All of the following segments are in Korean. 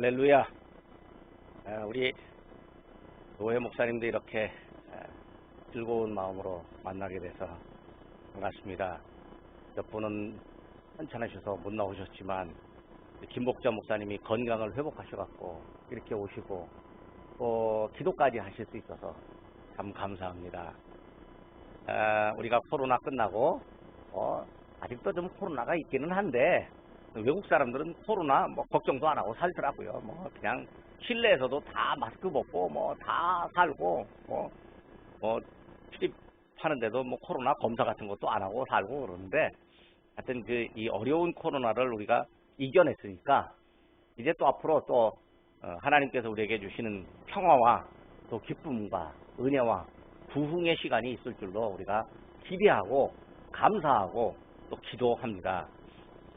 할렐루야. 우리 노회 목사님도 이렇게 즐거운 마음으로 만나게 돼서 반갑습니다. 몇 분은 편찮으셔서 못 나오셨지만 김복자 목사님이 건강을 회복하셔갖고 이렇게 오시고 또 기도까지 하실 수 있어서 참 감사합니다. 우리가 코로나 끝나고 아직도 좀 코로나가 있기는 한데 외국 사람들은 코로나 걱정도 안 하고 살더라고요. 그냥 실내에서도 다 마스크 벗고 다 살고 출입하는데도 코로나 검사 같은 것도 안 하고 살고 그러는데 하여튼 이 어려운 코로나를 우리가 이겨냈으니까 이제 또 앞으로 또 하나님께서 우리에게 주시는 평화와 또 기쁨과 은혜와 부흥의 시간이 있을 줄로 우리가 기대하고 감사하고 또 기도합니다.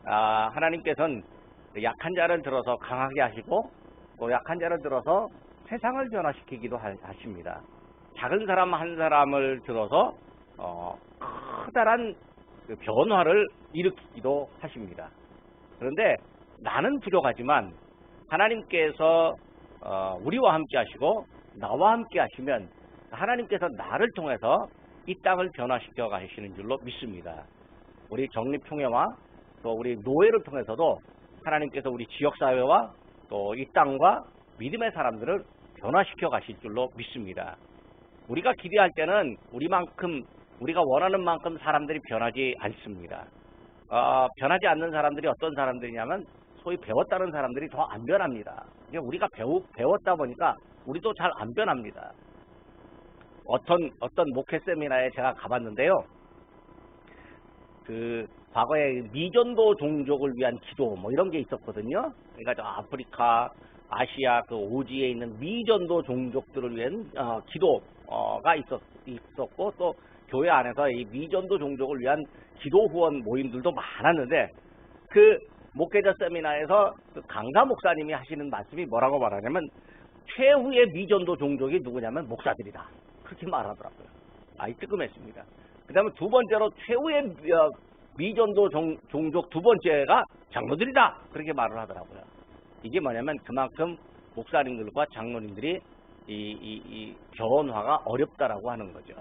하나님께서는 약한 자를 들어서 강하게 하시고 또 약한 자를 들어서 세상을 변화시키기도 하십니다. 작은 사람 한 사람을 들어서 커다란 변화를 일으키기도 하십니다. 그런데 나는 부족하지만 하나님께서 우리와 함께 하시고 나와 함께 하시면 하나님께서 나를 통해서 이 땅을 변화시켜 가시는 줄로 믿습니다. 우리 정립총회와 또 우리 노회를 통해서도 하나님께서 우리 지역사회와 또 이 땅과 믿음의 사람들을 변화시켜 가실 줄로 믿습니다. 우리가 기대할 때는 우리가 원하는 만큼 사람들이 변하지 않습니다. 변하지 않는 사람들이 어떤 사람들이냐면 소위 배웠다는 사람들이 더 안 변합니다. 우리가 배웠다 보니까 우리도 잘 안 변합니다. 어떤 목회 세미나에 제가 가봤는데요. 과거에 미전도 종족을 위한 기도 이런 게 있었거든요. 그러니까 저 아프리카, 아시아 오지에 있는 미전도 종족들을 위한 기도가 있었고 또 교회 안에서 이 미전도 종족을 위한 기도 후원 모임들도 많았는데 그 목회자 세미나에서 강사 목사님이 하시는 말씀이 뭐라고 말하냐면 최후의 미전도 종족이 누구냐면 목사들이다. 그렇게 말하더라고요. 뜨끔했습니다. 그 다음에 두 번째로 최후의 미전도 종족 두 번째가 장로들이다. 그렇게 말을 하더라고요. 이게 뭐냐면 그만큼 목사님들과 장로님들이 이 변화가 어렵다라고 하는 거죠.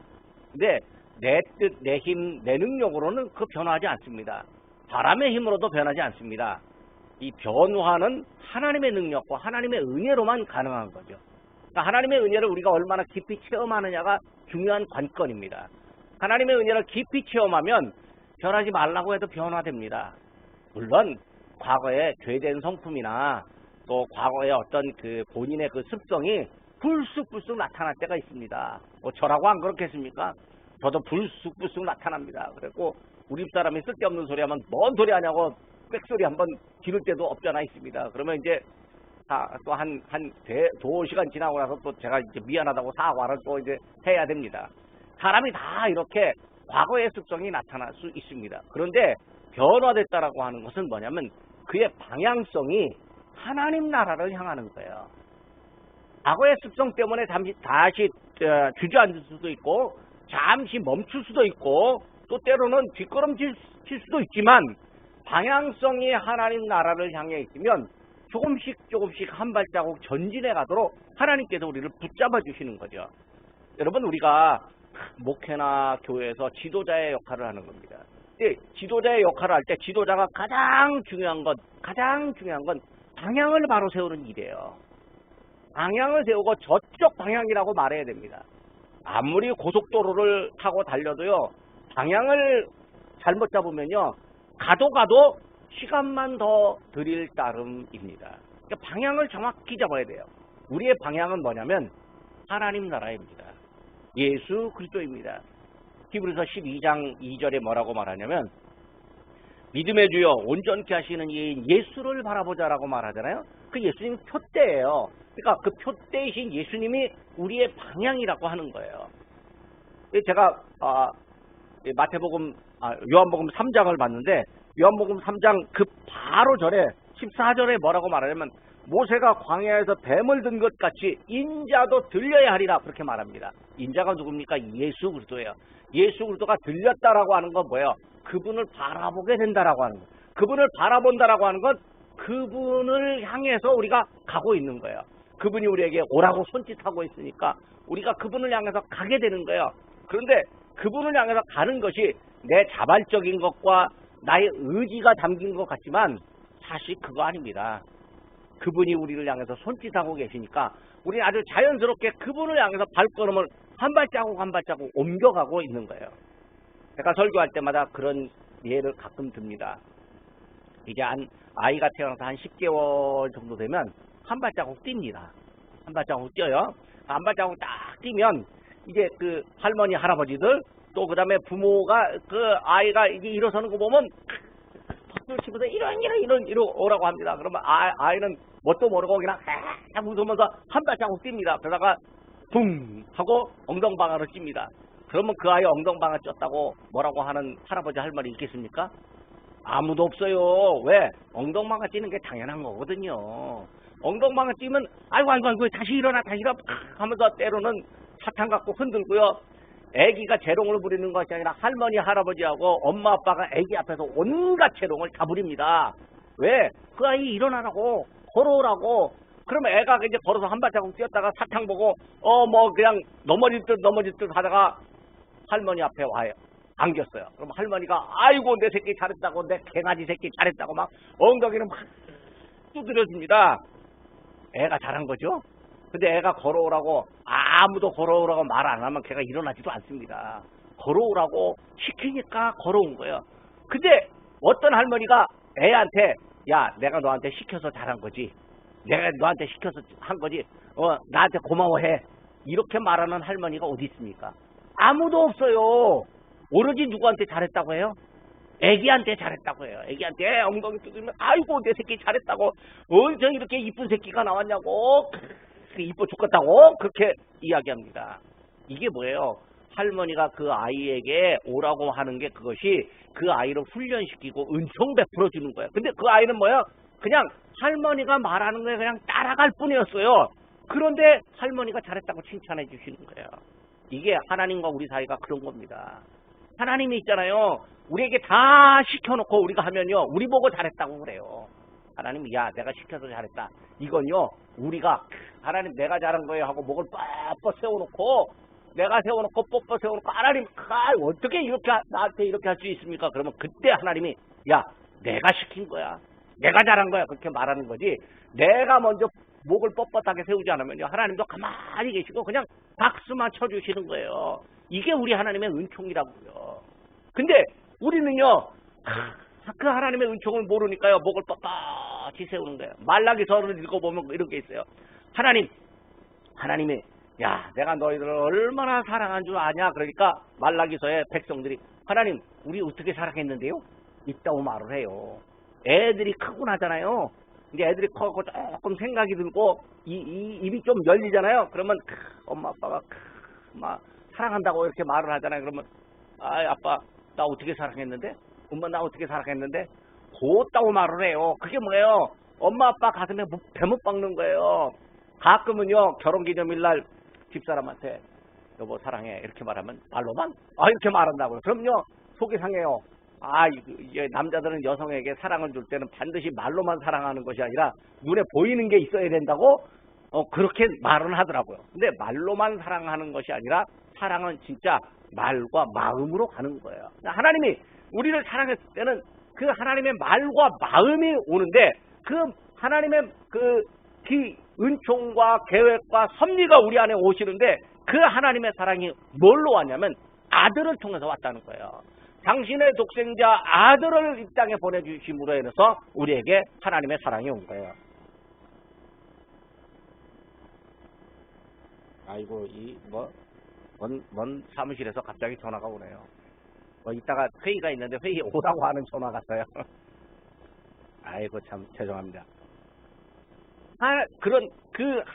근데 내 뜻, 내 힘, 내 능력으로는 변화하지 않습니다. 바람의 힘으로도 변하지 않습니다. 이 변화는 하나님의 능력과 하나님의 은혜로만 가능한 거죠. 그러니까 하나님의 은혜를 우리가 얼마나 깊이 체험하느냐가 중요한 관건입니다. 하나님의 은혜를 깊이 체험하면 변하지 말라고 해도 변화됩니다. 물론 과거에 죄된 성품이나 또 과거의 어떤 본인의 습성이 불쑥불쑥 나타날 때가 있습니다. 저라고 안 그렇겠습니까? 저도 불쑥불쑥 나타납니다. 그리고 우리 집사람이 쓸데없는 소리 하면 뭔 소리 하냐고 빽소리 한번 지를 때도 없잖아 있습니다. 그러면 이제 또 두어 시간 지나고 나서 또 제가 이제 미안하다고 사과를 또 이제 해야 됩니다. 사람이 다 이렇게 과거의 습성이 나타날 수 있습니다. 그런데 변화됐다라고 하는 것은 뭐냐면 그의 방향성이 하나님 나라를 향하는 거예요. 과거의 습성 때문에 다시 주저앉을 수도 있고 잠시 멈출 수도 있고 또 때로는 뒷걸음질 수도 있지만 방향성이 하나님 나라를 향해 있으면 조금씩 한 발자국 전진해 가도록 하나님께서 우리를 붙잡아 주시는 거죠. 여러분 우리가 목회나 교회에서 지도자의 역할을 하는 겁니다. 지도자의 역할을 할 때 지도자가 가장 중요한 건 방향을 바로 세우는 일이에요. 방향을 세우고 저쪽 방향이라고 말해야 됩니다. 아무리 고속도로를 타고 달려도요. 방향을 잘못 잡으면요. 가도 시간만 더 들일 따름입니다. 그러니까 방향을 정확히 잡아야 돼요. 우리의 방향은 뭐냐면 하나님 나라입니다. 예수 그리스도입니다. 히브리서 12장 2절에 뭐라고 말하냐면 믿음의 주여 온전케 하시는 이인 예수를 바라보자라고 말하잖아요. 그 예수님 표대예요. 그러니까 그 표대이신 예수님이 우리의 방향이라고 하는 거예요. 제가 요한복음 3장을 봤는데 요한복음 3장 바로 전에 14절에 뭐라고 말하냐면 모세가 광야에서 뱀을 든 것 같이 인자도 들려야 하리라 그렇게 말합니다. 인자가 누굽니까? 예수 그리스도예요. 예수 그리스도가 들렸다라고 하는 건 뭐예요? 그분을 바라보게 된다라고 하는 거. 그분을 바라본다라고 하는 건 그분을 향해서 우리가 가고 있는 거예요. 그분이 우리에게 오라고 손짓하고 있으니까 우리가 그분을 향해서 가게 되는 거예요. 그런데 그분을 향해서 가는 것이 내 자발적인 것과 나의 의지가 담긴 것 같지만 사실 그거 아닙니다. 그분이 우리를 향해서 손짓하고 계시니까 우리는 아주 자연스럽게 그분을 향해서 발걸음을 한 발자국 한 발자국 옮겨가고 있는 거예요. 제가 설교할 때마다 그런 예를 가끔 듭니다. 이제 아이가 태어나서 한 10개월 정도 되면 한 발자국 뜁니다. 한 발자국 뛰어요. 한 발자국 딱 뛰면 이제 그 할머니 할아버지들 또 그다음에 부모가 그 아이가 이제 일어서는 거 보면 박수를 치면서 이런 오라고 합니다. 그러면 아이는 뭣도 모르고 그냥 웃으면서 한 발자국 뜁니다. 그러다가 붕 하고 엉덩방아를 찝니다. 그러면 그 아이 엉덩방아 쪘다고 뭐라고 하는 할아버지 할머니 있겠습니까? 아무도 없어요. 왜? 엉덩방아 찌는 게 당연한 거거든요. 엉덩방아 찌면 아이고 다시 일어나 하면서 때로는 사탕 갖고 흔들고요. 애기가 재롱을 부리는 것이 아니라 할머니 할아버지하고 엄마 아빠가 애기 앞에서 온갖 재롱을 다 부립니다. 왜? 그 아이 일어나라고 걸어오라고. 그러면 애가 이제 걸어서 한 발자국 뛰었다가 사탕 보고 뭐 그냥 넘어질 듯 하다가 할머니 앞에 와요. 안겼어요. 그럼 할머니가 아이고 내 새끼 잘했다고 내 개가지 새끼 잘했다고 막 엉덩이를 막 두드려줍니다. 애가 잘한 거죠. 근데 애가 걸어오라고 아무도 걸어오라고 말 안 하면 걔가 일어나지도 않습니다. 걸어오라고 시키니까 걸어온 거예요. 근데 어떤 할머니가 애한테 야 내가 너한테 시켜서 잘한 거지. 내가 너한테 시켜서 한 거지. 나한테 고마워해. 이렇게 말하는 할머니가 어디 있습니까? 아무도 없어요. 오로지 누구한테 잘했다고 해요? 애기한테 잘했다고 해요. 애기한테 엉덩이 두드리면 아이고 내 새끼 잘했다고. 어디서 이렇게 이쁜 새끼가 나왔냐고. 이뻐 죽겠다고 그렇게 이야기합니다. 이게 뭐예요? 할머니가 그 아이에게 오라고 하는 게 그것이 그 아이를 훈련시키고 은총 베풀어 주는 거예요. 근데 그 아이는 뭐예요? 그냥 할머니가 말하는 거에 그냥 따라갈 뿐이었어요. 그런데 할머니가 잘했다고 칭찬해 주시는 거예요. 이게 하나님과 우리 사이가 그런 겁니다. 하나님이 있잖아요. 우리에게 다 시켜놓고 우리가 하면요. 우리 보고 잘했다고 그래요. 하나님이 야 내가 시켜서 잘했다. 이건요. 우리가 하나님 내가 잘한 거예요 하고 목을 뻣뻣 세워놓고 내가 세워놓고 뻣뻣 세워놓고 하나님 어떻게 이렇게 나한테 이렇게 할 수 있습니까? 그러면 그때 하나님이 야 내가 시킨 거야. 내가 잘한 거야. 그렇게 말하는 거지. 내가 먼저 목을 뻣뻣하게 세우지 않으면요. 하나님도 가만히 계시고 그냥 박수만 쳐주시는 거예요. 이게 우리 하나님의 은총이라고요. 근데 우리는요. 그 하나님의 은총을 모르니까요. 목을 뻣뻣이 세우는 거예요. 말라기서를 읽어보면 이런 게 있어요. 하나님이 야 내가 너희들을 얼마나 사랑한 줄 아냐. 그러니까 말라기서의 백성들이 하나님 우리 어떻게 사랑했는데요? 있다고 말을 해요. 애들이 크고 나잖아요. 이제 애들이 커고 조금 생각이 들고 입이 좀 열리잖아요. 그러면 엄마 아빠가 막 사랑한다고 이렇게 말을 하잖아요. 그러면 아빠 나 어떻게 사랑했는데? 엄마 나 어떻게 사랑했는데? 곧다고 말을 해요. 그게 뭐예요? 엄마 아빠 가슴에 대못 박는 거예요. 가끔은요 결혼기념일날 집사람한테 여보 사랑해 이렇게 말하면 말로만 이렇게 말한다고요. 그럼요 속이 상해요. 이게 남자들은 여성에게 사랑을 줄 때는 반드시 말로만 사랑하는 것이 아니라 눈에 보이는 게 있어야 된다고 그렇게 말은 하더라고요. 근데 말로만 사랑하는 것이 아니라 사랑은 진짜 말과 마음으로 가는 거예요. 하나님이 우리를 사랑했을 때는 그 하나님의 말과 마음이 오는데 그 하나님의 그 은총과 계획과 섭리가 우리 안에 오시는데 그 하나님의 사랑이 뭘로 왔냐면 아들을 통해서 왔다는 거예요. 당신의 독생자 아들을 이 땅에 보내주심으로 인해서 우리에게 하나님의 사랑이 온 거예요. 아이고 먼 사무실에서 갑자기 전화가 오네요. 이따가 회의가 있는데 회의 오라고 하는 전화 갔어요. 아이고 참 죄송합니다.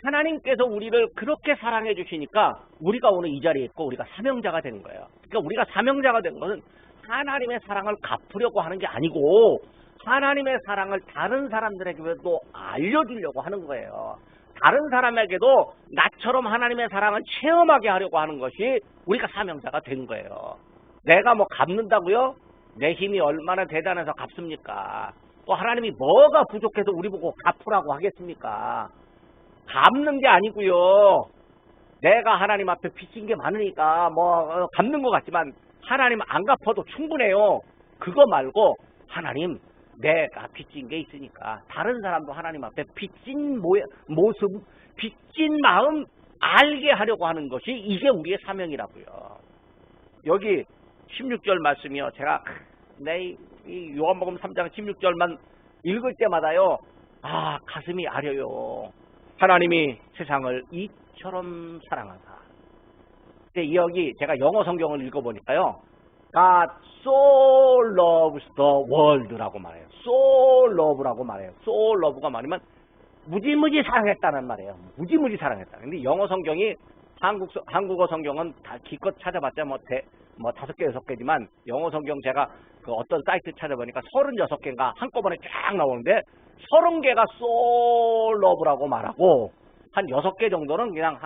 하나님께서 우리를 그렇게 사랑해 주시니까 우리가 오늘 이 자리에 있고 우리가 사명자가 된 거예요. 그러니까 우리가 사명자가 된 것은 하나님의 사랑을 갚으려고 하는 게 아니고 하나님의 사랑을 다른 사람들에게도 알려주려고 하는 거예요. 다른 사람에게도 나처럼 하나님의 사랑을 체험하게 하려고 하는 것이 우리가 사명자가 된 거예요. 내가 갚는다고요? 내 힘이 얼마나 대단해서 갚습니까? 또 하나님이 뭐가 부족해서 우리 보고 갚으라고 하겠습니까? 갚는 게 아니고요. 내가 하나님 앞에 빚진 게 많으니까 갚는 것 같지만 하나님 안 갚아도 충분해요. 그거 말고 하나님 내가 빚진 게 있으니까 다른 사람도 하나님 앞에 빚진 모습, 빚진 마음 알게 하려고 하는 것이 이게 우리의 사명이라고요. 여기 16절 말씀이요. 제가 이 요한복음 3장 16절만 읽을 때마다요. 가슴이 아려요. 하나님이 세상을 이처럼 사랑하사. 근데 여기 제가 영어 성경을 읽어보니까요. God so loves the world라고 말해요. so love라고 말해요. so love가 말이면 무지무지 사랑했다는 말이에요. 무지무지 사랑했다. 근데 영어 성경이 한국어 성경은 다 기껏 찾아봤자 5개, 6개지만 영어 성경 제가 그 어떤 사이트 찾아보니까 36개인가 한꺼번에 쫙 나오는데 30개가 so love라고 말하고 한 6개 정도는 그냥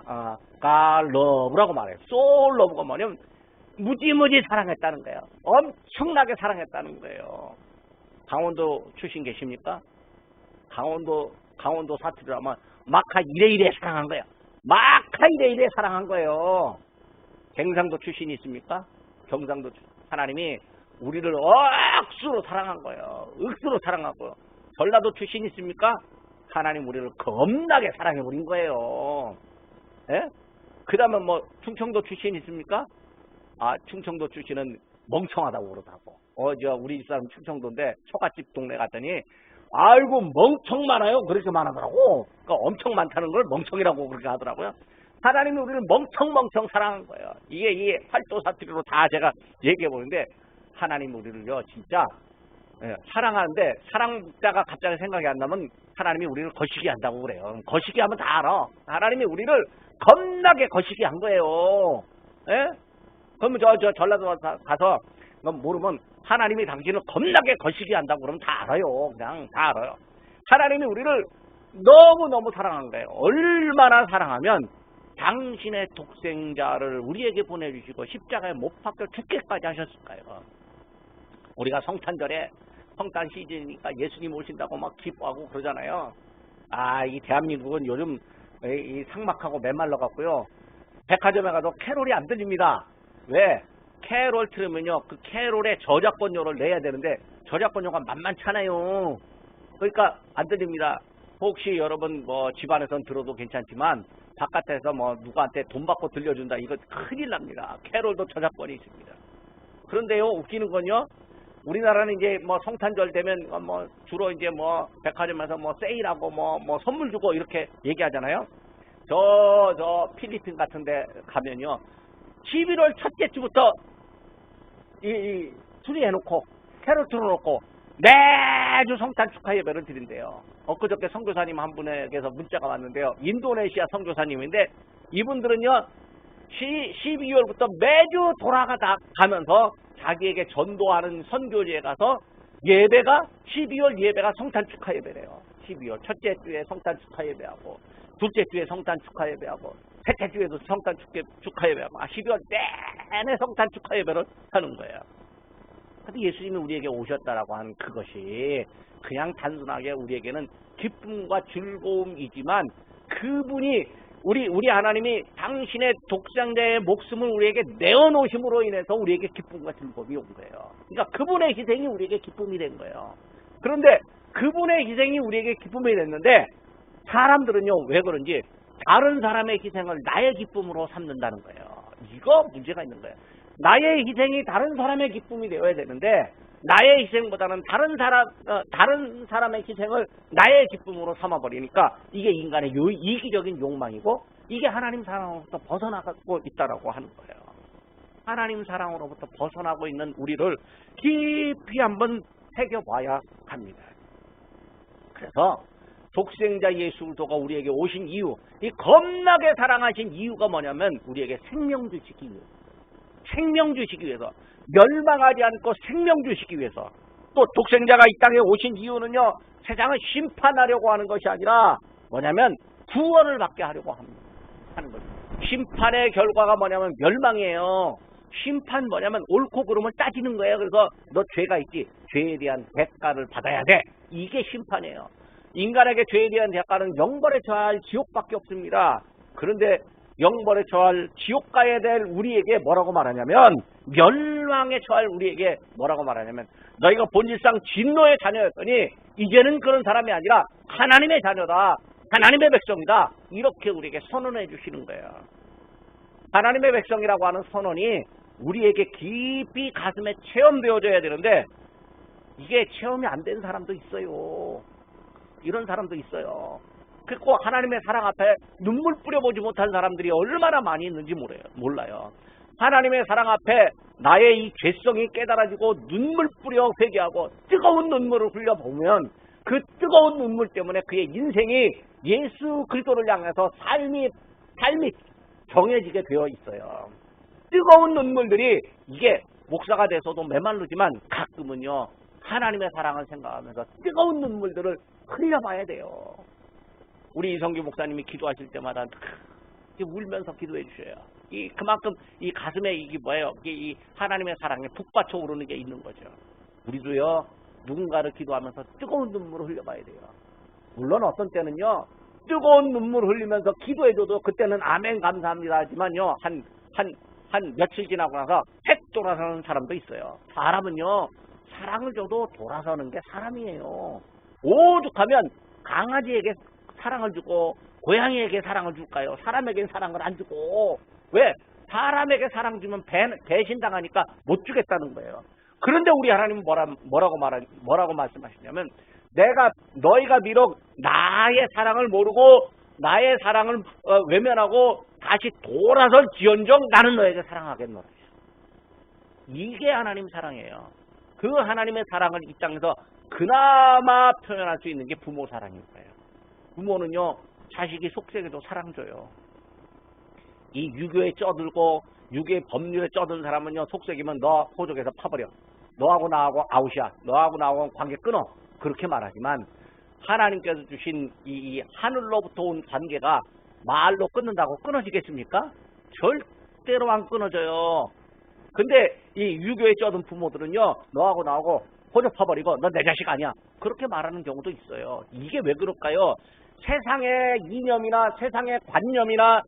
God love라고 말해요. so love가 뭐냐면 무지무지 사랑했다는 거예요. 엄청나게 사랑했다는 거예요. 강원도 출신 계십니까? 강원도 사투리라면 마카 이래이래 사랑한 거예요. 마카 이래이래 사랑한 거예요. 경상도 출신이 있습니까? 경상도 하나님이 우리를 억수로 사랑한 거예요. 억수로 사랑하고요. 전라도 출신 있습니까? 하나님 우리를 겁나게 사랑해버린 거예요. 예? 그 다음에 충청도 출신 있습니까? 충청도 출신은 멍청하다고 그러더라고. 우리 집사람 충청도인데 초가집 동네 갔더니 아이고 멍청 많아요. 그렇게 말하더라고. 그러니까 엄청 많다는 걸 멍청이라고 그렇게 하더라고요. 하나님이 우리를 멍청 사랑한 거예요. 이게 팔도 사투리로 다 제가 얘기해 보는데 하나님 우리를요 진짜 사랑하는데 사랑자가 갑자기 생각이 안 나면 하나님이 우리를 거시기 한다고 그래요. 거시기 하면 다 알아. 하나님이 우리를 겁나게 거시기 한 거예요. 예? 그러면 저 전라도 가서 모르면 하나님이 당신을 겁나게 거시기 한다고 그러면 다 알아요. 그냥 다 알아요. 하나님이 우리를 너무너무 사랑한 거예요. 얼마나 사랑하면 당신의 독생자를 우리에게 보내주시고 십자가에 못 박혀 죽게까지 하셨을까요? 우리가 성탄절에 성탄 시즌이니까 예수님 오신다고 막 기뻐하고 그러잖아요. 이 대한민국은 요즘 이 삭막하고 메말라 갖고요. 백화점에 가도 캐롤이 안 들립니다. 왜? 캐롤 틀으면요. 그 캐롤의 저작권료를 내야 되는데 저작권료가 만만찮아요. 그러니까 안 들립니다. 혹시 여러분 집안에선 들어도 괜찮지만 바깥에서 누구한테 돈 받고 들려준다. 이거 큰일 납니다. 캐롤도 저작권이 있습니다. 그런데요. 웃기는 건요. 우리나라는 이제 성탄절 되면 주로 이제 백화점에서 세일하고 선물 주고 이렇게 얘기하잖아요. 저 필리핀 같은 데 가면요. 11월 첫째 주부터 이 수리해놓고 캐롤 틀어놓고 매주 성탄 축하 예배를 드린대요. 엊그저께 선교사님 한 분에게서 문자가 왔는데요. 인도네시아 선교사님인데 이분들은요 12월부터 매주 가면서 자기에게 전도하는 선교지에 가서 예배가 12월 예배가 성탄 축하 예배래요. 12월 첫째 주에 성탄 축하 예배하고 둘째 주에 성탄 축하 예배하고 셋째 주에도 성탄 축하 예배하고 12월 내내 성탄 축하 예배를 하는 거예요. 근데 예수님이 우리에게 오셨다라고 하는 그것이 그냥 단순하게 우리에게는 기쁨과 즐거움이지만 그분이 우리 하나님이 당신의 독생자의 목숨을 우리에게 내어놓으심으로 인해서 우리에게 기쁨과 즐거움이 온 거예요. 그러니까 그분의 희생이 우리에게 기쁨이 된 거예요. 그런데 그분의 희생이 우리에게 기쁨이 됐는데 사람들은요 왜 그런지 다른 사람의 희생을 나의 기쁨으로 삼는다는 거예요. 이거 문제가 있는 거예요. 나의 희생이 다른 사람의 기쁨이 되어야 되는데 나의 희생보다는 다른 사람의 희생을 나의 기쁨으로 삼아버리니까 이게 인간의 이기적인 욕망이고 이게 하나님 사랑으로부터 벗어나고 있다라고 하는 거예요. 하나님 사랑으로부터 벗어나고 있는 우리를 깊이 한번 새겨봐야 합니다. 그래서 독생자 예수 그리스도가 우리에게 오신 이유, 이 겁나게 사랑하신 이유가 뭐냐면 우리에게 생명 주시기 위해서, 생명 주시기 위해서, 멸망하지 않고 생명 주시기 위해서. 또 독생자가 이 땅에 오신 이유는요, 세상을 심판하려고 하는 것이 아니라 뭐냐면 구원을 받게 하려고 하는 거죠. 심판의 결과가 뭐냐면 멸망이에요. 심판 뭐냐면 옳고 그름을 따지는 거예요. 그래서 너 죄가 있지, 죄에 대한 대가를 받아야 돼. 이게 심판이에요. 인간에게 죄에 대한 대가는 영벌에 처할 지옥밖에 없습니다. 그런데 영벌에 처할 지옥 가야 될 우리에게 뭐라고 말하냐면, 멸망에 처할 우리에게 뭐라고 말하냐면, 너희가 본질상 진노의 자녀였더니 이제는 그런 사람이 아니라 하나님의 자녀다, 하나님의 백성이다, 이렇게 우리에게 선언해 주시는 거예요. 하나님의 백성이라고 하는 선언이 우리에게 깊이 가슴에 체험되어져야 되는데, 이게 체험이 안 된 사람도 있어요. 이런 사람도 있어요. 그리고 하나님의 사랑 앞에 눈물 뿌려보지 못한 사람들이 얼마나 많이 있는지 몰라요. 하나님의 사랑 앞에 나의 이 죄성이 깨달아지고 눈물 뿌려 회개하고 뜨거운 눈물을 흘려보면, 그 뜨거운 눈물 때문에 그의 인생이 예수 그리스도를 향해서 삶이 정해지게 되어 있어요. 뜨거운 눈물들이, 이게 목사가 돼서도 메말르지만 가끔은요, 하나님의 사랑을 생각하면서 뜨거운 눈물들을 흘려봐야 돼요. 우리 이성규 목사님이 기도하실 때마다 울면서 기도해 주셔요. 그만큼 이 가슴에 이게 뭐예요? 이 하나님의 사랑에 북받쳐 오르는 게 있는 거죠. 우리도요, 누군가를 기도하면서 뜨거운 눈물을 흘려봐야 돼요. 물론 어떤 때는요, 뜨거운 눈물 흘리면서 기도해줘도 그때는 아멘 감사합니다 하지만요, 한 며칠 지나고 나서 획 돌아서는 사람도 있어요. 사람은요, 사랑을 줘도 돌아서는 게 사람이에요. 오죽하면 강아지에게 사랑을 주고 고양이에게 사랑을 줄까요? 사람에겐 사랑을 안 주고. 왜? 사람에게 사랑 주면 배신당하니까 못 주겠다는 거예요. 그런데 우리 하나님은 뭐라고 말씀하시냐면, 너희가 비록 나의 사랑을 모르고 나의 사랑을 외면하고 다시 돌아설 지언정 나는 너에게 사랑하겠노라. 이게 하나님 사랑이에요. 그 하나님의 사랑을 이 땅에서 그나마 표현할 수 있는 게 부모 사랑일 거예요. 부모는요, 자식이 속색에도 사랑 줘요. 이 유교에 쩌들고 유교의 법률에 쩌든 사람은요, 속색이면 너 호적에서 파버려. 너하고 나하고 아웃이야. 너하고 나하고 관계 끊어. 그렇게 말하지만 하나님께서 주신 이 하늘로부터 온 관계가 말로 끊는다고 끊어지겠습니까? 절대로 안 끊어져요. 근데 이 유교에 쩌든 부모들은요, 너하고 나하고 호적 파버리고 너 내 자식 아니야. 그렇게 말하는 경우도 있어요. 이게 왜 그럴까요? 세상의 이념이나 세상의 관념이나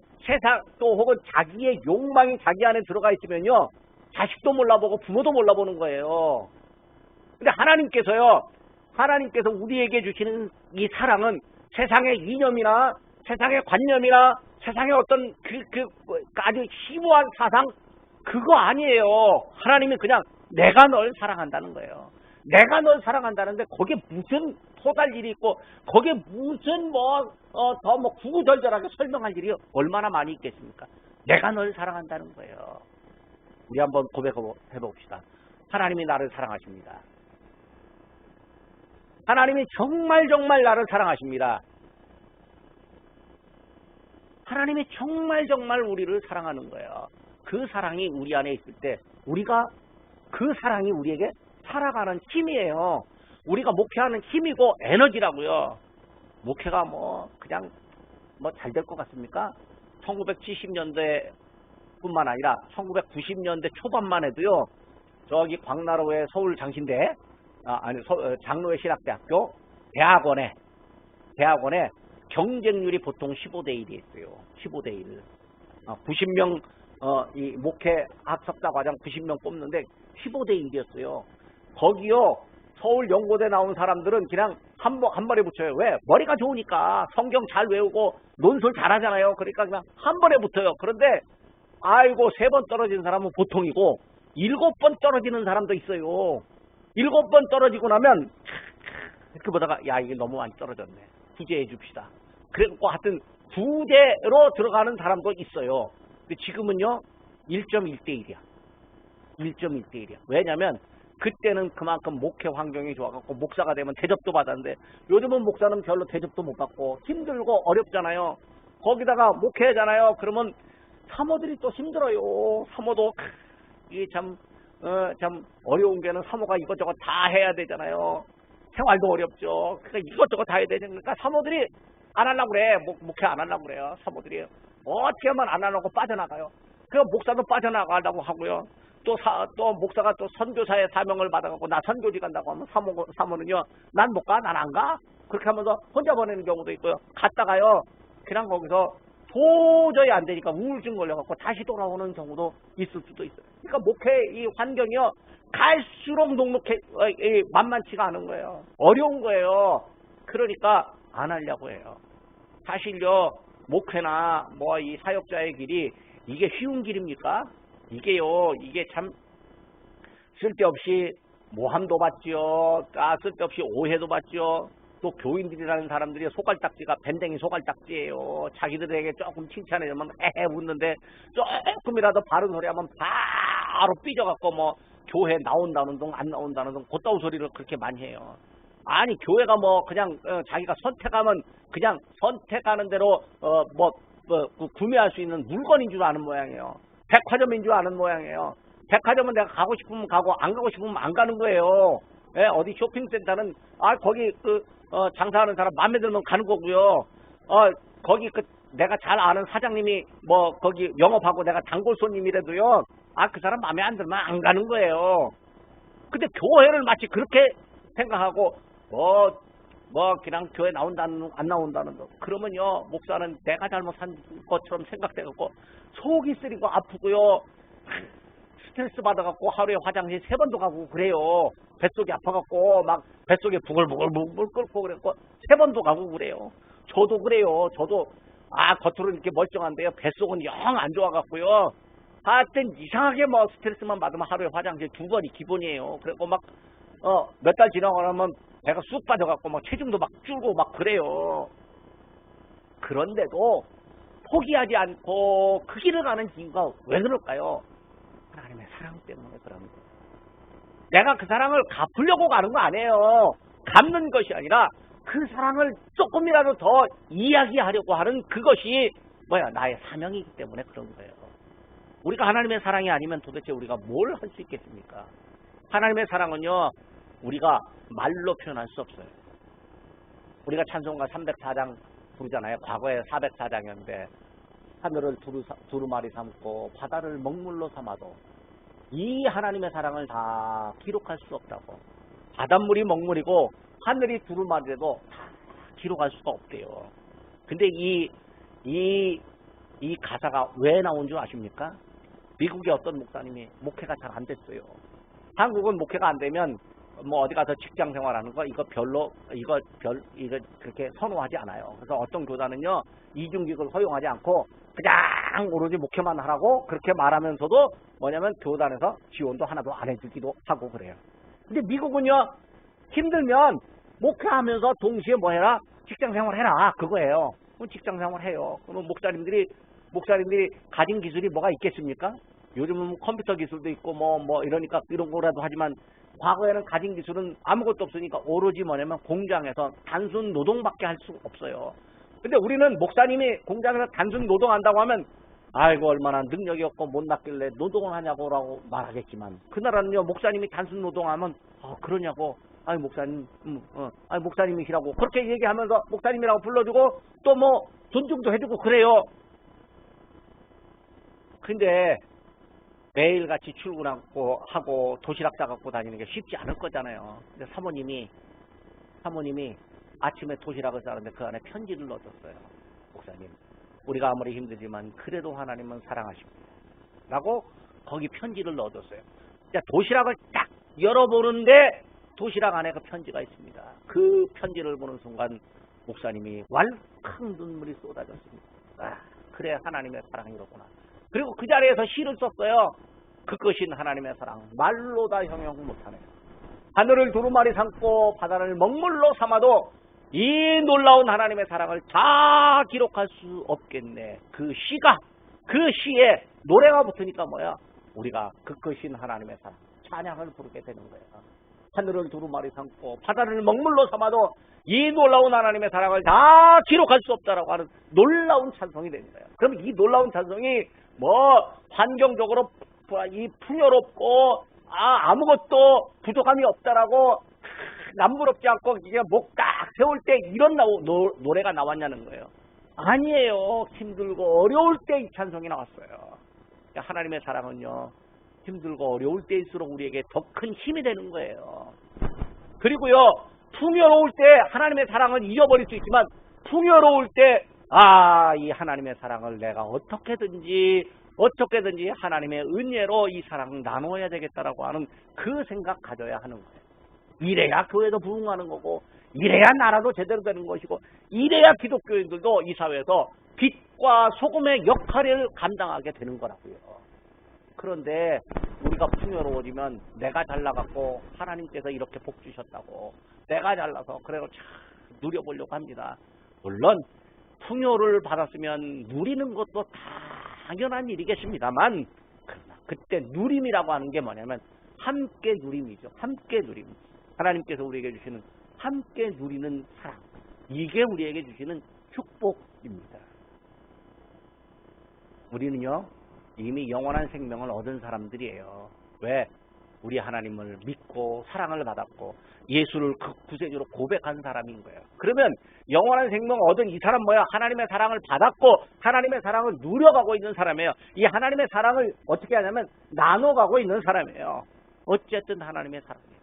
또 혹은 자기의 욕망이 자기 안에 들어가 있으면요, 자식도 몰라보고 부모도 몰라보는 거예요. 근데 하나님께서 우리에게 주시는 이 사랑은 세상의 이념이나 세상의 관념이나 세상의 어떤 아주 심오한 사상, 그거 아니에요. 하나님이 그냥 내가 널 사랑한다는 거예요. 내가 널 사랑한다는데 거기에 무슨 토달 일이 있고 거기에 무슨 더 구구절절하게 설명할 일이 얼마나 많이 있겠습니까? 내가 널 사랑한다는 거예요. 우리 한번 고백해 봅시다. 하나님이 나를 사랑하십니다. 하나님이 정말 나를 사랑하십니다. 하나님이 정말 우리를 사랑하는 거예요. 그 사랑이 우리 안에 있을 때 그 사랑이 우리에게 살아가는 힘이에요. 우리가 목회하는 힘이고 에너지라고요. 목회가 그냥 잘 될 것 같습니까? 1970년대 뿐만 아니라 1990년대 초반만 해도요, 저기 광나루의 서울 장신대, 장로회 신학대학교 대학원에 경쟁률이 보통 15대 1이었어요. 15대 1. 90명 이 목회 학석사 과정 90명 뽑는데 15대 1이었어요. 거기요, 서울 연고대 나온 사람들은 그냥 한 번에 붙여요. 왜? 머리가 좋으니까. 성경 잘 외우고 논술 잘하잖아요. 그러니까 그냥 한 번에 붙어요. 그런데 아이고, 3번 떨어지는 사람은 보통이고 7번 떨어지는 사람도 있어요. 7번 떨어지고 나면 이렇게 보다가 야, 이게 너무 많이 떨어졌네. 구제해 줍시다. 그래갖고 하여튼 구제로 들어가는 사람도 있어요. 근데 지금은요, 1.1대 1이야. 1.1대 1이야. 왜냐면 그때는 그만큼 목회 환경이 좋아갖고 목사가 되면 대접도 받았는데, 요즘은 목사는 별로 대접도 못 받고 힘들고 어렵잖아요. 거기다가 목회잖아요. 그러면 사모들이 또 힘들어요. 사모도 이게 참 어려운 게는 사모가 이것저것 다 해야 되잖아요. 생활도 어렵죠. 그러니까 이것저것 다 해야 되니까 사모들이 안 하려고 그래. 목회 안 하려고 그래요. 사모들이 어떻게 하면 안 하려고 빠져나가요. 그 목사도 빠져나가려고 하고요. 또 목사가 또 선교사의 사명을 받아갖고 나 선교지 간다고 하면 사모는요, 난 못 가, 난 안 가. 그렇게 하면서 혼자 보내는 경우도 있고요. 갔다가요, 그냥 거기서 도저히 안 되니까 우울증 걸려갖고 다시 돌아오는 경우도 있을 수도 있어요. 그러니까 목회 이 환경이요, 갈수록 만만치가 않은 거예요. 어려운 거예요. 그러니까 안 하려고 해요. 사실요, 목회나 뭐 이 사역자의 길이 이게 쉬운 길입니까? 이게 참 쓸데없이 모함도 받죠. 쓸데없이 오해도 받죠. 또 교인들이라는 사람들이 소갈딱지가 밴댕이 소갈딱지예요. 자기들에게 조금 칭찬해주면 헤헤 웃는데 조금이라도 바른 소리 하면 바로 삐져갖고 뭐 교회 나온다는 둥 안 나온다는 둥 곧다운 소리를 그렇게 많이 해요. 아니 교회가 뭐 그냥 자기가 선택하면 그냥 선택하는 대로 구매할 수 있는 물건인 줄 아는 모양이에요. 백화점인 줄 아는 모양이에요. 백화점은 내가 가고 싶으면 가고 안 가고 싶으면 안 가는 거예요. 예, 어디 쇼핑센터는 거기 장사하는 사람 마음에 들면 가는 거고요. 거기 내가 잘 아는 사장님이 뭐 거기 영업하고 내가 단골 손님이라도요. 그 사람 마음에 안 들면 안 가는 거예요. 근데 교회를 마치 그렇게 생각하고 그냥 교회 나온다는 안 나온다는 거. 그러면요, 목사는 내가 잘못한 것처럼 생각돼갖고 속이 쓰리고 아프고요. 스트레스 받아갖고 하루에 화장실 3번도 가고 그래요. 뱃속이 아파갖고 막 뱃속에 부글부글 끓고 그랬고 3번도 가고 그래요. 저도 그래요. 저도 겉으로는 이렇게 멀쩡한데요. 뱃속은 영 안 좋아갖고요. 하여튼 이상하게 뭐 스트레스만 받으면 하루에 화장실 2번이 기본이에요. 그리고 막 몇 달 지나고 나면 배가 쑥 빠져갖고 막 체중도 막 줄고 막 그래요. 그런데도 포기하지 않고 그 길을 가는 이유가 왜 그럴까요? 하나님의 사랑 때문에 그런 거예요. 내가 그 사랑을 갚으려고 가는 거 아니에요. 갚는 것이 아니라 그 사랑을 조금이라도 더 이야기하려고 하는 그것이 나의 사명이기 때문에 그런 거예요. 우리가 하나님의 사랑이 아니면 도대체 우리가 뭘 할 수 있겠습니까? 하나님의 사랑은요, 우리가 말로 표현할 수 없어요. 우리가 찬송가 304장 부르잖아요. 과거에 404장이었는데 하늘을 두루마리 삼고 바다를 먹물로 삼아도 이 하나님의 사랑을 다 기록할 수 없다고. 바닷물이 먹물이고 하늘이 두루마리라도 다 기록할 수가 없대요. 근데 이 가사가 왜 나온 줄 아십니까? 미국의 어떤 목사님이 목회가 잘 안 됐어요. 한국은 목회가 안 되면 뭐 어디 가서 직장 생활하는 거 이거 그렇게 선호하지 않아요. 그래서 어떤 교단은요, 이중직을 허용하지 않고 그냥 오로지 목회만 하라고 그렇게 말하면서도 뭐냐면 교단에서 지원도 하나도 안 해주기도 하고 그래요. 근데 미국은요, 힘들면 목회하면서 동시에 뭐 해라? 직장 생활 해라. 그거예요. 그럼 직장 생활 해요. 그럼 목사님들이 가진 기술이 뭐가 있겠습니까? 요즘은 컴퓨터 기술도 있고 뭐 이러니까 이런 거라도 하지만 과거에는 가진 기술은 아무것도 없으니까 오로지 뭐냐면 공장에서 단순 노동밖에 할 수 없어요. 근데 우리는 목사님이 공장에서 단순 노동한다고 하면 아이고 얼마나 능력이 없고 못났길래 노동을 하냐고라고 말하겠지만, 그 나라는요, 목사님이 단순 노동하면 그러냐고, 목사님 목사님이시라고 그렇게 얘기하면서 목사님이라고 불러주고 또 뭐 존중도 해주고 그래요. 근데 매일같이 출근하고 도시락 싸갖고 다니는 게 쉽지 않을 거잖아요. 근데 사모님이 아침에 도시락을 싸는데 그 안에 편지를 넣어줬어요. 목사님, 우리가 아무리 힘들지만 그래도 하나님은 사랑하십니다 라고 거기 편지를 넣어줬어요. 도시락을 딱 열어보는데 도시락 안에 그 편지가 있습니다. 그 편지를 보는 순간 목사님이 왈칵 눈물이 쏟아졌습니다. 그래, 하나님의 사랑이로구나. 그리고 그 자리에서 시를 썼어요. 그것인 하나님의 사랑, 말로 다 형용 못하네. 하늘을 두루마리 삼고 바다를 먹물로 삼아도 이 놀라운 하나님의 사랑을 다 기록할 수 없겠네. 그 시에 노래가 붙으니까 우리가 그것인 하나님의 사랑, 찬양을 부르게 되는 거예요. 하늘을 두루마리 삼고 바다를 먹물로 삼아도 이 놀라운 하나님의 사랑을 다 기록할 수 없다라고 하는 놀라운 찬송이 되는 거예요. 그럼 이 놀라운 찬송이 환경적으로 이 풍요롭고 아무것도 부족함이 없다라고 남부럽지 않고 이게 목 딱 세울 때 이런 노래가 나왔냐는 거예요. 아니에요. 힘들고 어려울 때 이 찬송이 나왔어요. 하나님의 사랑은요, 힘들고 어려울 때일수록 우리에게 더 큰 힘이 되는 거예요. 그리고요, 풍요로울 때 하나님의 사랑을 잊어버릴 수 있지만 풍요로울 때 이 하나님의 사랑을 내가 어떻게든지 하나님의 은혜로 이 사랑을 나눠야 되겠다라고 하는 그 생각 가져야 하는 거예요. 이래야 교회도 부흥하는 거고, 이래야 나라도 제대로 되는 것이고, 이래야 기독교인들도 이 사회에서 빛과 소금의 역할을 감당하게 되는 거라고요. 그런데 우리가 풍요로워지면 내가 잘나갔고 하나님께서 이렇게 복 주셨다고 내가 잘나서 그래도 참 누려보려고 합니다. 물론 풍요를 받았으면 누리는 것도 당연한 일이겠습니다만, 그러나 그때 누림이라고 하는 게 뭐냐면 함께 누림이죠. 함께 누림. 하나님께서 우리에게 주시는 함께 누리는 사랑. 이게 우리에게 주시는 축복입니다. 우리는요, 이미 영원한 생명을 얻은 사람들이에요. 왜? 우리 하나님을 믿고 사랑을 받았고 예수를 그 구세주로 고백한 사람인 거예요. 그러면 영원한 생명을 얻은 이 사람 뭐야? 하나님의 사랑을 받았고 하나님의 사랑을 누려가고 있는 사람이에요. 이 하나님의 사랑을 어떻게 하냐면 나눠가고 있는 사람이에요. 어쨌든 하나님의 사랑이에요.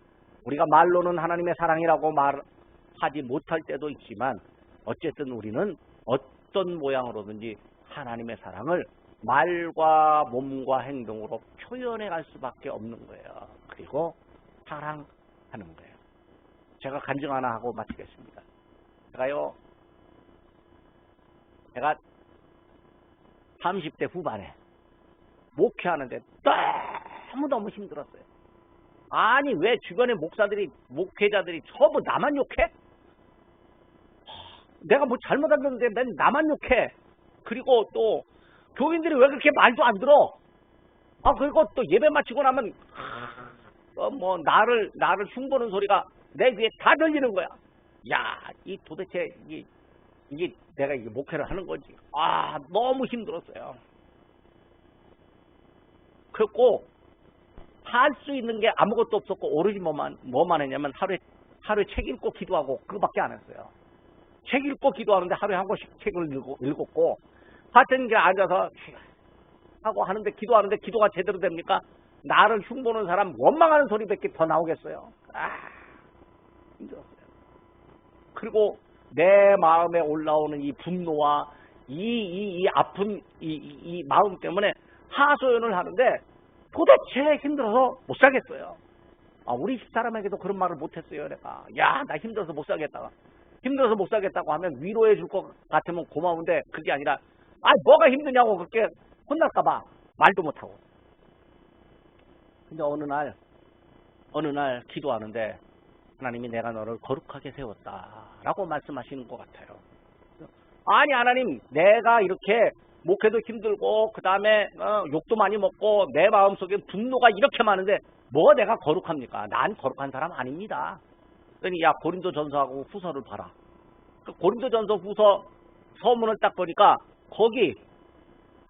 우리가 말로는 하나님의 사랑이라고 말하지 못할 때도 있지만 어쨌든 우리는 어떤 모양으로든지 하나님의 사랑을 말과 몸과 행동으로 표현해 갈 수밖에 없는 거예요. 그리고 사랑하는 거예요. 제가 간증 하나 하고 마치겠습니다. 제가 30대 후반에 목회하는데 너무너무 힘들었어요. 아니 왜 주변의 목회자들이 전부 나만 욕해? 내가 뭐 잘못했는데 맨 나만 욕해. 그리고 또 교인들이 왜 그렇게 말도 안 들어? 그리고 또 예배 마치고 나면 나를 흉보는 소리가 내 귀에 다 들리는 거야. 야, 이 도대체 이게 내가 이게 목회를 하는 건지. 너무 힘들었어요. 그랬고 할 수 있는 게 아무것도 없었고 오로지 뭐만 했냐면 하루에 책 읽고 기도하고 그거밖에 안 했어요. 책 읽고 기도하는데 하루에 한 권씩 책을 읽었고 같은 게 앉아서 하고 하는데 기도하는데 기도가 제대로 됩니까? 나를 흉보는 사람 원망하는 소리밖에 더 나오겠어요. 힘들었어요. 그리고 내 마음에 올라오는 이 분노와 이 아픈 이 마음 때문에 하소연을 하는데 도대체 힘들어서 못 살겠어요. 우리 집사람에게도 그런 말을 못했어요. 내가 나 힘들어서 못 살겠다가 힘들어서 못 살겠다고 하면 위로해 줄 것 같으면 고마운데 그게 아니라 뭐가 힘드냐고 그렇게 혼날까봐 말도 못하고. 근데 어느 날 기도하는데 하나님이 내가 너를 거룩하게 세웠다라고 말씀하시는 것 같아요. 아니 하나님, 내가 이렇게 목회도 힘들고 그 다음에 욕도 많이 먹고 내 마음속에 분노가 이렇게 많은데 뭐가 내가 거룩합니까? 난 거룩한 사람 아닙니다. 그러니 고린도전서하고 후서를 봐라. 그 고린도전서 후서 서문을 딱 보니까 거기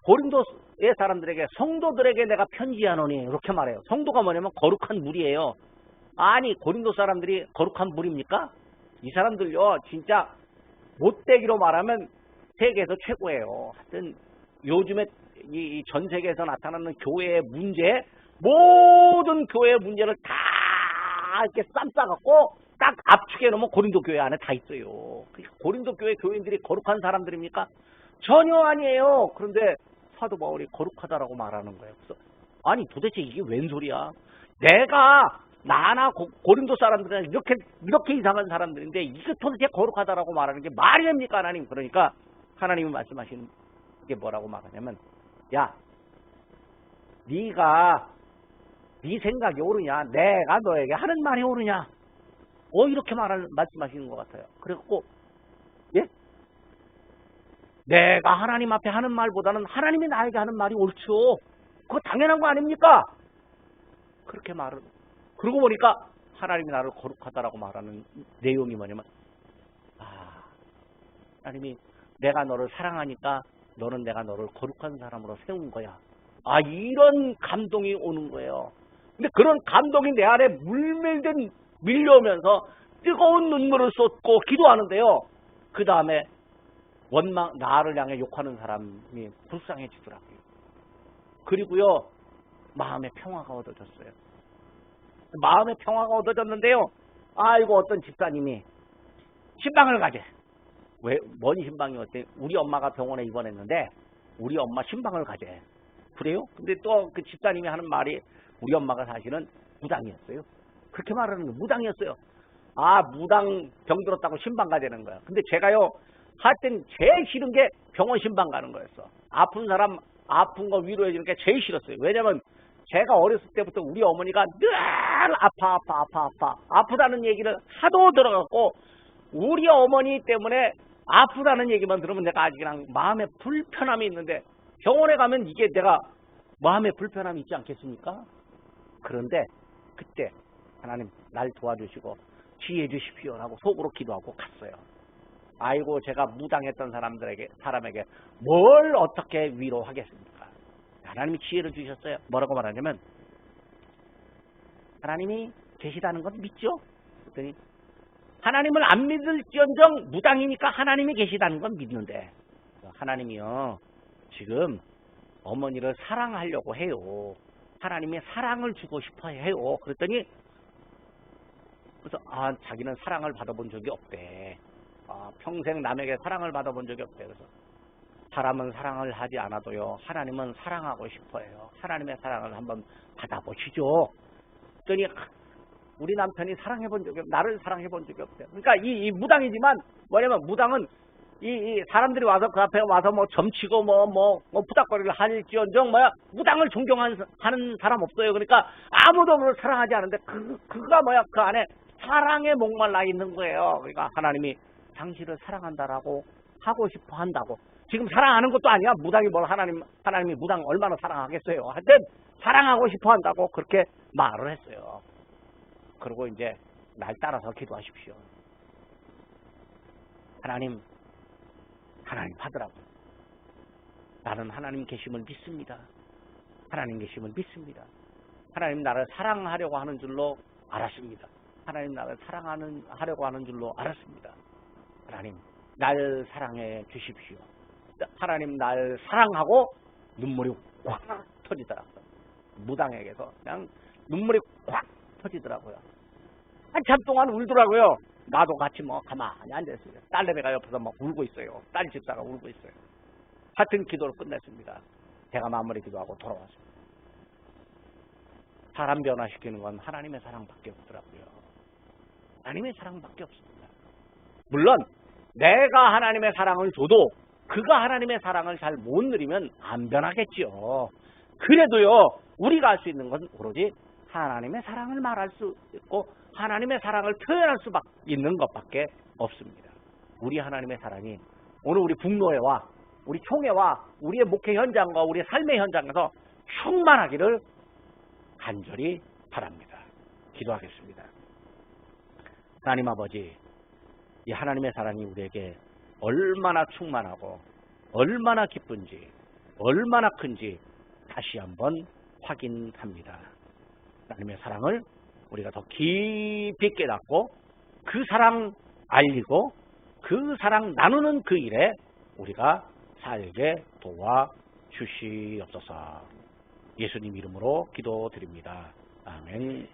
고린도의 사람들에게 성도들에게 내가 편지하노니 이렇게 말해요. 성도가 뭐냐면 거룩한 물이에요. 아니 고린도 사람들이 거룩한 물입니까? 이 사람들요 진짜 못되기로 말하면 세계에서 최고예요. 하여튼 요즘에 이 전 세계에서 나타나는 교회의 문제, 모든 교회의 문제를 다 이렇게 쌈 싸갖고 딱 압축해 놓으면 고린도 교회 안에 다 있어요. 고린도 교회 교인들이 거룩한 사람들입니까? 전혀 아니에요. 그런데 사도 바울이 거룩하다라고 말하는 거예요. 그래서 아니 도대체 이게 웬 소리야? 나나 고린도 사람들은 이렇게 이상한 사람들인데 이게 도대체 거룩하다라고 말하는 게 말이 됩니까 하나님? 그러니까 하나님이 말씀하시는 게 뭐라고 말하냐면 네가 네 생각이 옳으냐? 내가 너에게 하는 말이 옳으냐? 이렇게 말씀하시는 것 같아요. 그래갖고 내가 하나님 앞에 하는 말보다는 하나님이 나에게 하는 말이 옳죠. 그거 당연한 거 아닙니까? 그렇게 그러고 보니까 하나님이 나를 거룩하다라고 말하는 내용이 뭐냐면 하나님이 내가 너를 사랑하니까 너는 내가 너를 거룩한 사람으로 세운 거야. 이런 감동이 오는 거예요. 근데 그런 감동이 내 안에 밀려오면서 뜨거운 눈물을 쏟고 기도하는데요. 그 다음에 나를 향해 욕하는 사람이 불쌍해지더라고요. 그리고요 마음의 평화가 얻어졌어요. 마음의 평화가 얻어졌는데요. 아이고 어떤 집사님이 신방을 가재. 왜? 뭔 신방이 어때? 우리 엄마가 병원에 입원했는데 우리 엄마 신방을 가재. 그래요? 근데 또 그 집사님이 하는 말이 우리 엄마가 사실은 무당이었어요. 그렇게 말하는 거 무당이었어요. 아 무당 병들었다고 신방 가자는 거야. 근데 제가요 하여튼 제일 싫은 게 병원 신방 가는 거였어. 아픈 사람 아픈 거 위로해 주는 게 제일 싫었어요. 왜냐면 제가 어렸을 때부터 우리 어머니가 늘 아프다는 얘기를 하도 들어갔고 우리 어머니 때문에 아프다는 얘기만 들으면 내가 아직 그냥 마음에 불편함이 있는데 병원에 가면 이게 내가 마음에 불편함이 있지 않겠습니까? 그런데 그때 하나님 날 도와주시고 지혜해 주십시오라고 속으로 기도하고 갔어요. 아이고 제가 무당했던 사람에게 뭘 어떻게 위로하겠습니까? 하나님이 지혜를 주셨어요. 뭐라고 말하냐면 하나님이 계시다는 건 믿죠? 그랬더니 하나님을 안 믿을지언정 무당이니까 하나님이 계시다는 건 믿는데 하나님이요 지금 어머니를 사랑하려고 해요. 하나님의 사랑을 주고 싶어 해요. 그랬더니 그래서 자기는 사랑을 받아본 적이 없대. 평생 남에게 사랑을 받아본 적이 없대. 그래서 사람은 사랑을 하지 않아도요 하나님은 사랑하고 싶어해요. 하나님의 사랑을 한번 받아보시죠. 그랬더니 우리 남편이 사랑해본 적이 나를 사랑해본 적이 없대요. 그러니까 이 무당이지만 뭐냐면 무당은 이 사람들이 와서 그 앞에 와서 뭐 점치고 뭐 부닥거리를 할지언정 무당을 존경하는 사람 없어요. 그러니까 아무도 그를 사랑하지 않은데 그가 그 안에 사랑에 목말라 있는 거예요. 그러니까 하나님이 당신을 사랑한다라고 하고 싶어 한다고. 지금 사랑하는 것도 아니야. 무당이 뭘 하나님이 무당 얼마나 사랑하겠어요. 하여튼 사랑하고 싶어 한다고 그렇게 말을 했어요. 그리고 이제 날 따라서 기도하십시오. 하나님 하더라고요. 나는 하나님 계심을 믿습니다. 하나님 계심을 믿습니다. 하나님 나를 사랑하려고 하는 줄로 알았습니다. 하나님 나를 사랑하려고 하는 줄로 알았습니다. 하나님 날 사랑해 주십시오. 하나님 날 사랑하고 눈물이 확 터지더라고요. 무당에게서 그냥 눈물이 확 터지더라고요. 한참 동안 울더라고요. 나도 같이 가만히 앉아있어요. 딸내미가 옆에서 울고 있어요. 딸 집사가 울고 있어요. 하여튼 기도를 끝냈습니다. 제가 마무리 기도하고 돌아왔습니다. 사람 변화시키는 건 하나님의 사랑밖에 없더라고요. 하나님의 사랑밖에 없습니다. 물론 내가 하나님의 사랑을 줘도 그가 하나님의 사랑을 잘 못 누리면 안 변하겠지요. 그래도요 우리가 할 수 있는 건 오로지 하나님의 사랑을 말할 수 있고 하나님의 사랑을 표현할 수 있는 것밖에 없습니다. 우리 하나님의 사랑이 오늘 우리 북노회와 우리 총회와 우리의 목회 현장과 우리의 삶의 현장에서 충만하기를 간절히 바랍니다. 기도하겠습니다. 하나님 아버지, 이 하나님의 사랑이 우리에게 얼마나 충만하고 얼마나 기쁜지 얼마나 큰지 다시 한번 확인합니다. 하나님의 사랑을 우리가 더 깊이 깨닫고 그 사랑 알리고 그 사랑 나누는 그 일에 우리가 살게 도와주시옵소서. 예수님 이름으로 기도드립니다. 아멘.